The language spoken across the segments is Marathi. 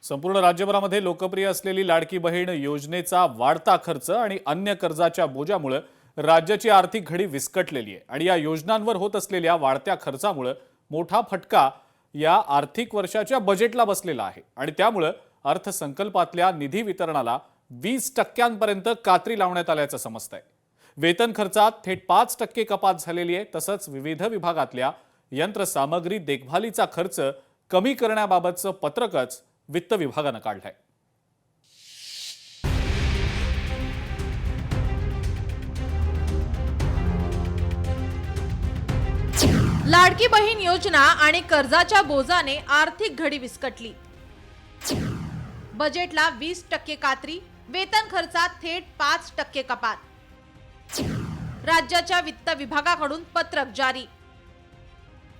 संपूर्ण राज्यभरामध्ये लोकप्रिय असलेली लाडकी बहीण योजनेचा वाढता खर्च आणि अन्य कर्जाच्या बोजामुळे राज्याची आर्थिक घडी विस्कटलेली आहे आणि या योजनांवर होत असलेल्या वाढत्या खर्चामुळे मोठा फटका या आर्थिक वर्षाच्या बजेटला बसलेला आहे आणि त्यामुळे अर्थसंकल्पातल्या निधी वितरणाला 20% कात्री लावण्यात आल्याचं समजतंय। वेतन खर्चात थेट 5% कपात झालेली आहे। तसंच विविध विभागातल्या यंत्रसामग्री देखभालीचा खर्च कमी करण्याबाबतचं पत्रकच वित्त विभागानं काढलंय। लाडकी बहीण योजना आणि कर्जाच्या बोजाने आर्थिक घडी विस्कटली। बजेटला 20% कात्री, वेतन खर्चात थेट 5% कपात। राज्याच्या वित्त विभागाकडून पत्रक जारी।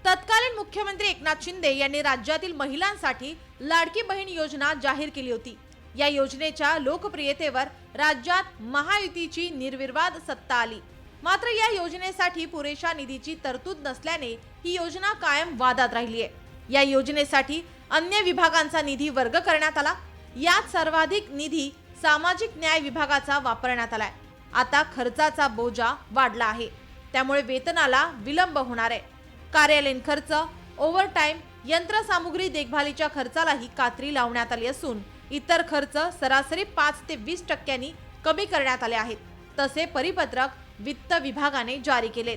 तत्कालीन मुख्यमंत्री एकनाथ शिंदे यांनी राज्यातील महिलांसाठी लाडकी बहीण योजना जाहीर केली होती। या योजनेच्या लोकप्रियतेवर राज्यात महायुतीची निर्विवाद सत्ता आली। मात्र या योजनेसाठी पुरेशा निधीची तरतूद नसल्याने ही योजना कायम वादात राहिली आहे। या योजनेसाठी अन्य विभागांचा निधी वर्ग करण्यात आला। यात सर्वाधिक निधी सामाजिक न्याय विभागाचा वापरण्यात आलाय। आता खर्चाचा बोजा वाढला आहे, त्यामुळे वेतनाला विलंब होणार आहे। कार्यालयीन खर्च, ओव्हरटाइम, यंत्रसामुग्री देखभालीच्या खर्चालाही कात्री लावण्यात आली असून इतर खर्च सरासरी 5 ते 20% कमी करण्यात आले आहेत। तसे परिपत्रक वित्त विभागाने जारी केले।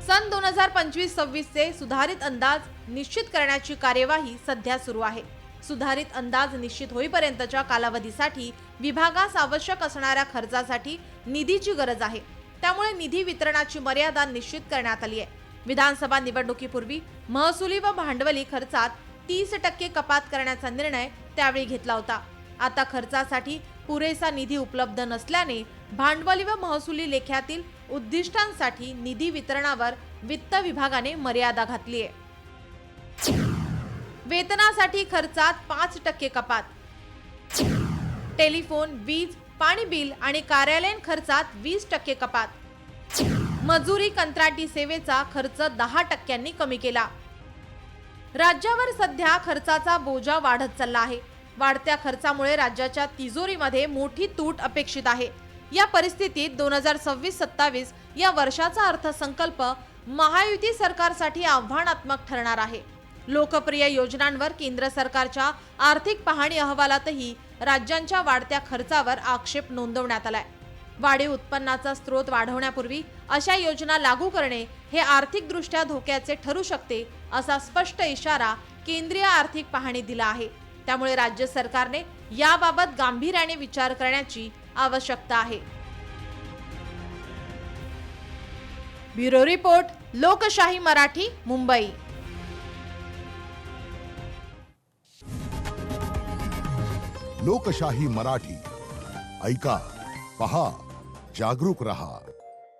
सन 2025-26 चे सुधारित अंदाज निश्चित करण्याची कार्यवाही सध्या सुरू आहे। सुधारित अंदाज निश्चित होईपर्यंतच्या कालावधीसाठी विभागास आवश्यक असणाऱ्या खर्चासाठी निधीची गरज आहे। त्यामुळे निधी वितरणाची मर्यादा निश्चित करण्यात आली आहे। विधानसभा निवडणुकीपूर्वी महसुली व भांडवली खर्चात 30% कपात करण्याचा निर्णय त्यावेळी घेतला होता। आता खर्चासाठी पुरेसा निधी उपलब्ध नसल्याने भांडवली व महसुली लेख्यातील उद्दिष्टांसाठी निधी वितरणावर वित्त विभागाने मर्यादा घातली आहे। वेतनासाठी खर्चात 5% कपात। टेलिफोन, वीज, पाणी बिल आणि कार्यालयीन खर्चात 20% कपात। मजुरी, कंत्राटी सेवेचा खर्च 10% कमी केला। राज्यावर सध्या खर्चाचा बोजा वाढत चालला आहे। वाढत्या खर्चामुळे राज्याच्या तिजोरीमध्ये मोठी तूट अपेक्षित आहे। या परिस्थितीत 2026-27 या वर्षाचा अर्थसंकल्प महायुती सरकारसाठी आव्हानात्मक ठरणार आहे। लोकप्रिय योजनांवर केंद्र सरकारच्या आर्थिक पाहणी अहवालातही राज्यांच्या वाढत्या खर्चावर आक्षेप नोंदवण्यात आलाय। वाढीव उत्पन्नाचा स्रोत वाढवण्यापूर्वी अशा योजना लागू करणे हे आर्थिकदृष्ट्या धोक्याचे ठरू शकते, असा स्पष्ट इशारा केंद्रीय आर्थिक पाहणी दिला आहे। त्यामुळे राज्य सरकारने याबाबत गांभीर्याने विचार करण्याची आवश्यकता आहे। ब्युरो रिपोर्ट, लोकशाही मराठी, मुंबई। लोकशाही मराठी, ऐका, पहा, जागरूक रहा।